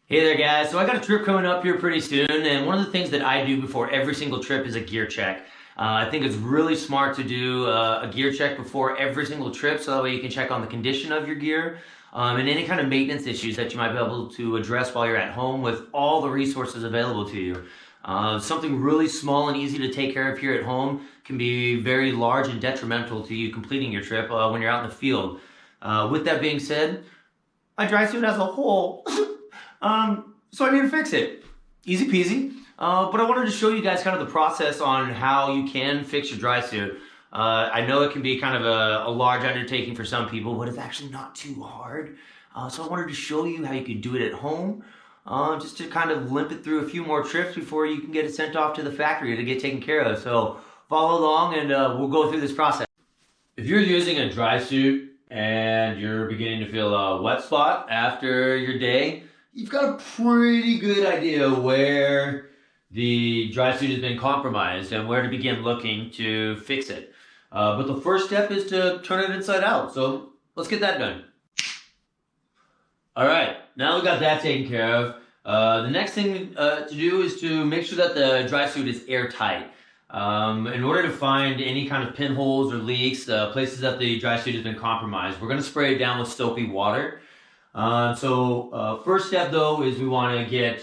Hey there guys, so I got a trip coming up here pretty soon, and one of the things that I do before every single trip is a gear check. I think it's really smart to do a gear check before every single trip, so that way you can check on the condition of your gear and any kind of maintenance issues that you might be able to address while you're at home with all the resources available to you. Something really small and easy to take care of here at home can be very large and detrimental to you completing your trip when you're out in the field. With that being said, my dry suit has a hole. So I need to fix it. Easy peasy. But I wanted to show you guys kind of the process on how you can fix your dry suit. I know it can be kind of a large undertaking for some people, but it's actually not too hard. So I wanted to show you how you can do it at home, just to kind of limp it through a few more trips before you can get it sent off to the factory to get taken care of. So follow along and we'll go through this process. If you're using a dry suit and you're beginning to feel a wet spot after your day, you've got a pretty good idea where the dry suit has been compromised and where to begin looking to fix it. But the first step is to turn it inside out. So let's get that done. All right, now we got that taken care of. The next thing to do is to make sure that the dry suit is airtight. In order to find any kind of pinholes or leaks, places that the dry suit has been compromised, we're going to spray it down with soapy water. First step though is we want to get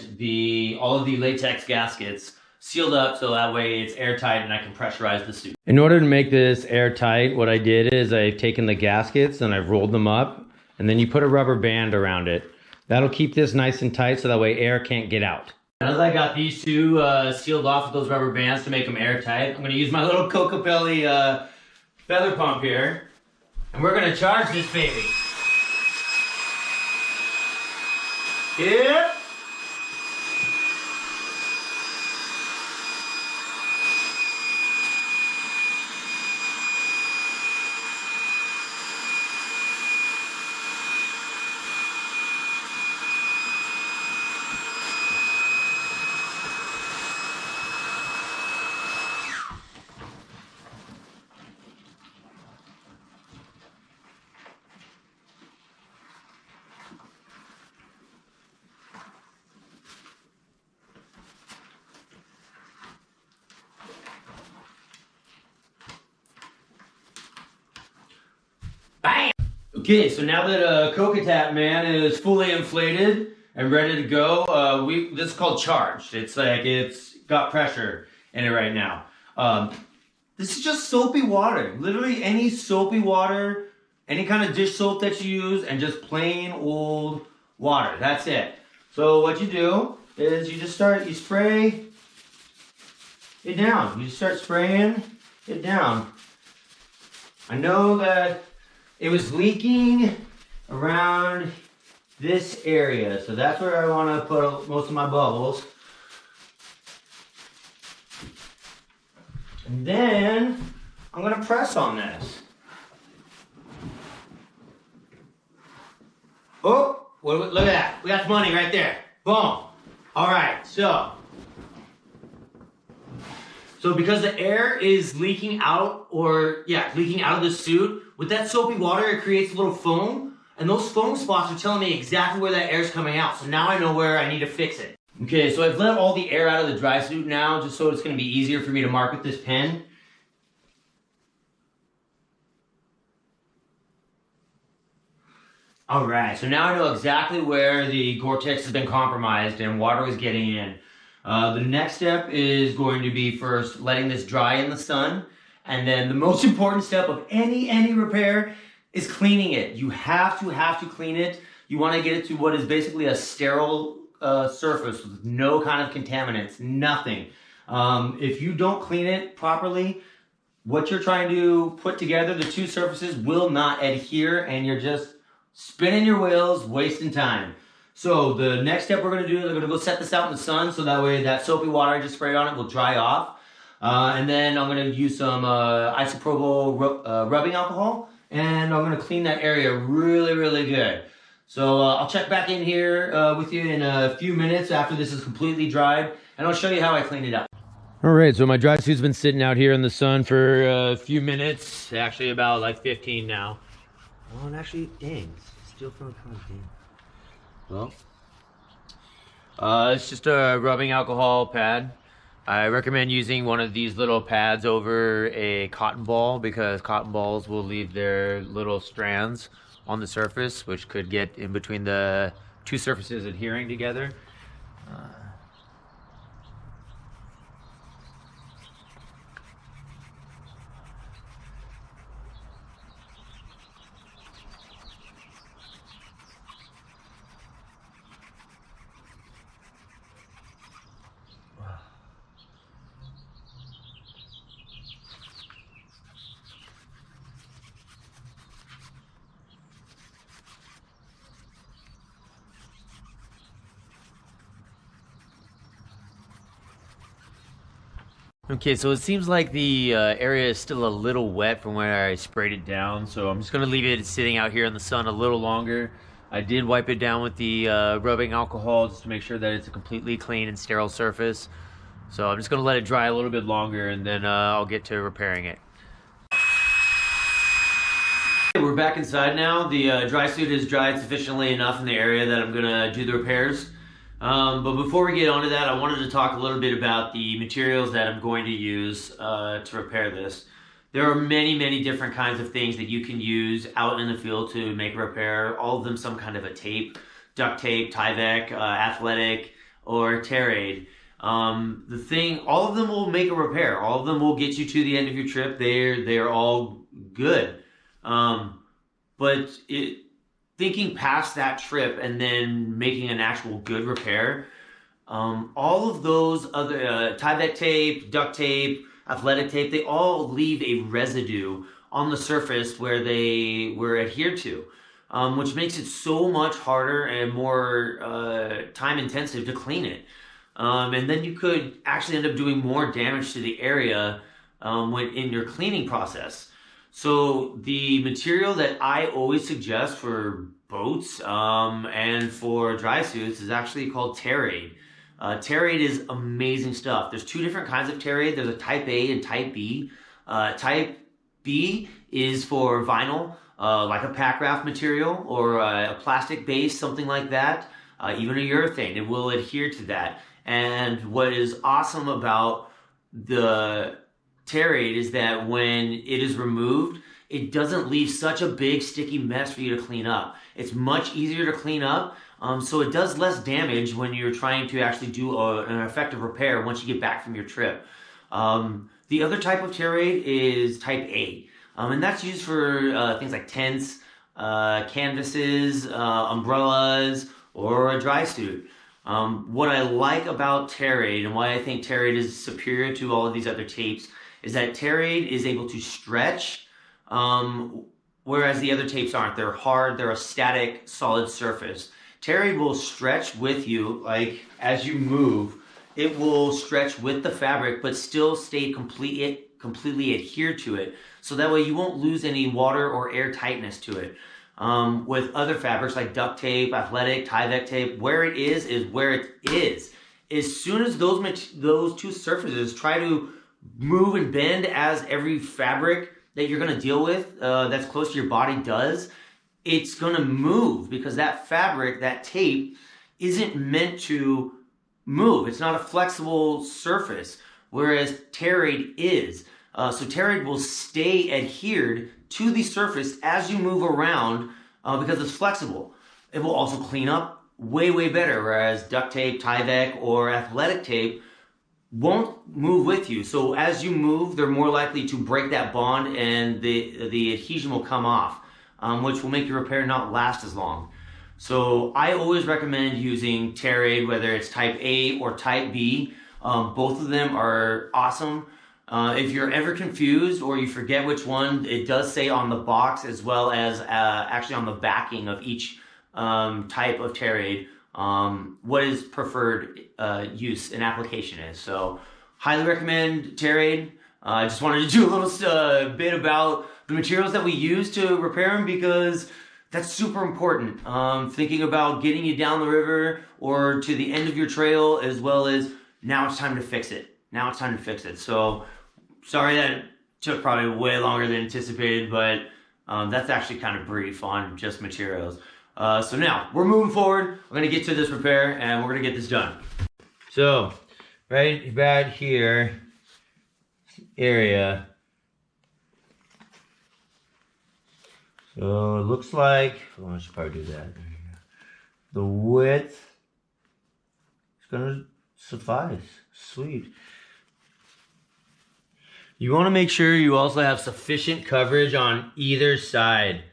all of the latex gaskets sealed up so that way it's airtight and I can pressurize the suit. In order to make this airtight, what I did is I've taken the gaskets and I've rolled them up, and then you put a rubber band around it. That'll keep this nice and tight so that way air can't get out. As I got these two sealed off with those rubber bands to make them airtight, I'm going to use my little Cocopelli feather pump here, and we're going to charge this baby. Yep. Bam! Okay, so now that Coca-Tap Man is fully inflated and ready to go, this is called charged. It's like it's got pressure in it right now. This is just soapy water. Literally any soapy water, any kind of dish soap that you use, and just plain old water. That's it. So what you do is you spray it down. You just start spraying it down. I know that it was leaking around this area, so that's where I want to put most of my bubbles. And then I'm going to press on this. Oh, look at that. We got the money right there. Boom. All right, so because the air is leaking out of the suit, with that soapy water, it creates a little foam, and those foam spots are telling me exactly where that air is coming out. So now I know where I need to fix it. Okay, so I've let all the air out of the dry suit now, just so it's going to be easier for me to mark with this pen. All right, so now I know exactly where the Gore-Tex has been compromised and water is getting in. The next step is going to be first letting this dry in the sun. And then the most important step of any repair is cleaning it. You have to clean it. You want to get it to what is basically a sterile surface with no kind of contaminants, nothing. If you don't clean it properly, what you're trying to put together, the two surfaces, will not adhere, and you're just spinning your wheels, wasting time. So the next step we're going to do is we're going to go set this out in the sun so that way that soapy water I just sprayed on it will dry off. And then I'm going to use some isopropyl rubbing alcohol, and I'm going to clean that area really, really good. So I'll check back in here with you in a few minutes after this is completely dried, and I'll show you how I cleaned it up. All right, so my dry suit's been sitting out here in the sun for a few minutes, actually about like 15 now. Oh, and actually, dang, still feeling kind of damp. Well, It's just a rubbing alcohol pad. I recommend using one of these little pads over a cotton ball because cotton balls will leave their little strands on the surface, which could get in between the two surfaces adhering together. Okay, so it seems like the area is still a little wet from where I sprayed it down, so I'm just going to leave it sitting out here in the sun a little longer. I did wipe it down with the rubbing alcohol just to make sure that it's a completely clean and sterile surface. So I'm just going to let it dry a little bit longer, and then I'll get to repairing it. We're back inside now. The dry suit is dried sufficiently enough in the area that I'm going to do the repairs. But before we get onto that, I wanted to talk a little bit about the materials that I'm going to use to repair this. There are many, many different kinds of things that you can use out in the field to make a repair. All of them some kind of a tape, duct tape, Tyvek, athletic, or tear aid. All of them will make a repair. All of them will get you to the end of your trip. They're all good. Thinking past that trip and then making an actual good repair, all of those other Tyvek tape, duct tape, athletic tape, they all leave a residue on the surface where they were adhered to, which makes it so much harder and more time intensive to clean it. And then you could actually end up doing more damage to the area in your cleaning process. So the material that I always suggest for boats and for dry suits is actually called tear aid. Tear aid is amazing stuff. There's two different kinds of tear aid. There's a type A and type B. Type B is for vinyl, like a pack raft material or a plastic base, something like that, even a urethane. It will adhere to that. And what is awesome about the tear aid is that when it is removed, it doesn't leave such a big sticky mess for you to clean up. It's much easier to clean up, so it does less damage when you're trying to actually do an effective repair once you get back from your trip. The other type of tear aid is type A, and that's used for things like tents, canvases, umbrellas, or a dry suit. What I like about tear aid and why I think tear aid is superior to all of these other tapes is that tear aid is able to stretch, whereas the other tapes aren't. They're hard, they're a static, solid surface. Tear aid will stretch with you, like as you move, it will stretch with the fabric, but still stay completely adhered to it. So that way you won't lose any water or air tightness to it. With other fabrics like duct tape, athletic, Tyvek tape, where it is where it is. As soon as those two surfaces try to move and bend as every fabric that you're going to deal with that's close to your body does, it's going to move because that fabric, that tape, isn't meant to move. It's not a flexible surface, whereas tear aid is. So tear aid will stay adhered to the surface as you move around because it's flexible. It will also clean up way, way better, whereas duct tape, Tyvek, or athletic tape won't move with you. So as you move, they're more likely to break that bond and the adhesion will come off, which will make your repair not last as long. So I always recommend using tear aid, whether it's type A or type B. Both of them are awesome. If you're ever confused or you forget which one, it does say on the box as well as actually on the backing of each type of tear aid what is preferred use and application is. So highly recommend tear aid. I just wanted to do a little bit about the materials that we use to repair them because that's super important. Thinking about getting you down the river or to the end of your trail, as well as now it's time to fix it. Now it's time to fix it. So sorry that it took probably way longer than anticipated, but that's actually kind of brief on just materials. So now, we're moving forward. We're gonna get to this repair and we're gonna get this done. So, right about here, area. So it looks like, well, I should probably do that. The width is gonna suffice. Sweet. You want to make sure you also have sufficient coverage on either side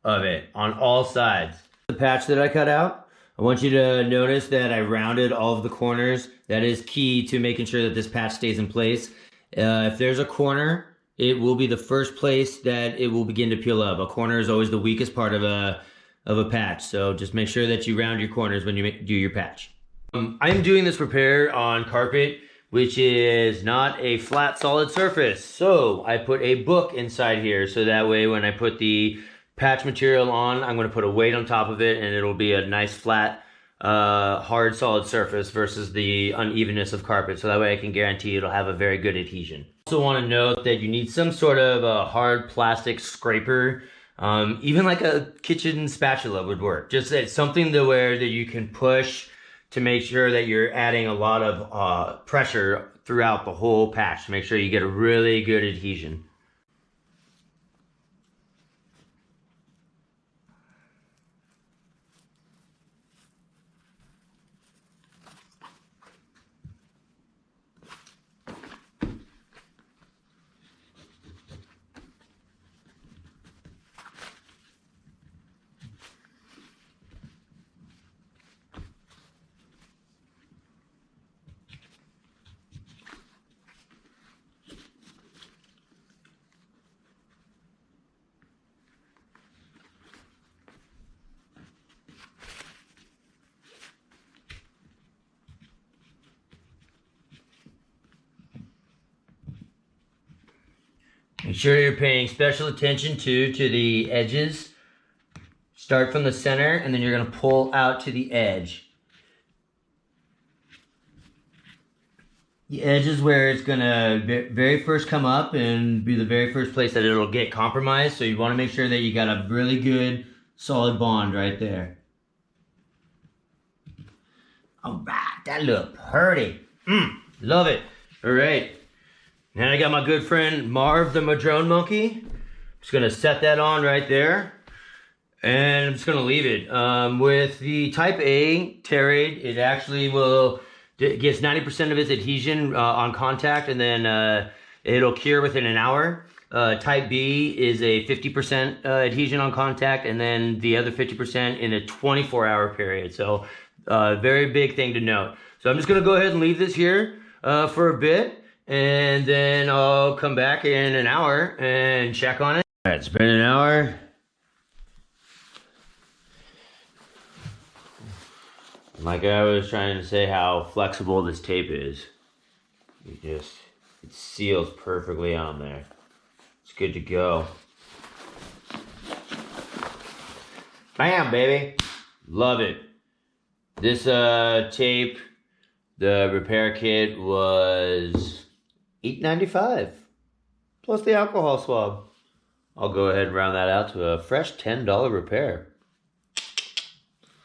of it, on all sides. The patch that I cut out, I want you to notice that I rounded all of the corners. That is key to making sure that this patch stays in place. If there's a corner, it will be the first place that it will begin to peel up. A corner is always the weakest part of a patch, so just make sure that you round your corners when you do your patch. I'm doing this repair on carpet, which is not a flat solid surface. So I put a book inside here, so that way when I put the patch material on, I'm gonna put a weight on top of it and it'll be a nice flat, hard solid surface versus the unevenness of carpet. So that way I can guarantee it'll have a very good adhesion. Also want to note that you need some sort of a hard plastic scraper. Even like a kitchen spatula would work. Just something to where that you can push to make sure that you're adding a lot of pressure throughout the whole patch to make sure you get a really good adhesion. Make sure you're paying special attention to the edges. Start from the center and then you're gonna pull out to the edge. The edge is where it's gonna very first come up and be the very first place that it'll get compromised. So you wanna make sure that you got a really good solid bond right there. All right, that look pretty. Love it. All right. Now I got my good friend Marv the Madrone Monkey. Just gonna set that on right there. And I'm just gonna leave it. With the type A terrate, it actually gets 90% of its adhesion on contact and then it'll cure within an hour. Type B is a 50% adhesion on contact and then the other 50% in a 24-hour period. So very big thing to note. So I'm just gonna go ahead and leave this here for a bit. And then I'll come back in an hour and check on it. All right, it's been an hour. Like I was trying to say how flexible this tape is. It seals perfectly on there. It's good to go. Bam, baby. Love it. This tape, the repair kit was $8.95 plus the alcohol swab. I'll go ahead and round that out to a fresh $10 repair.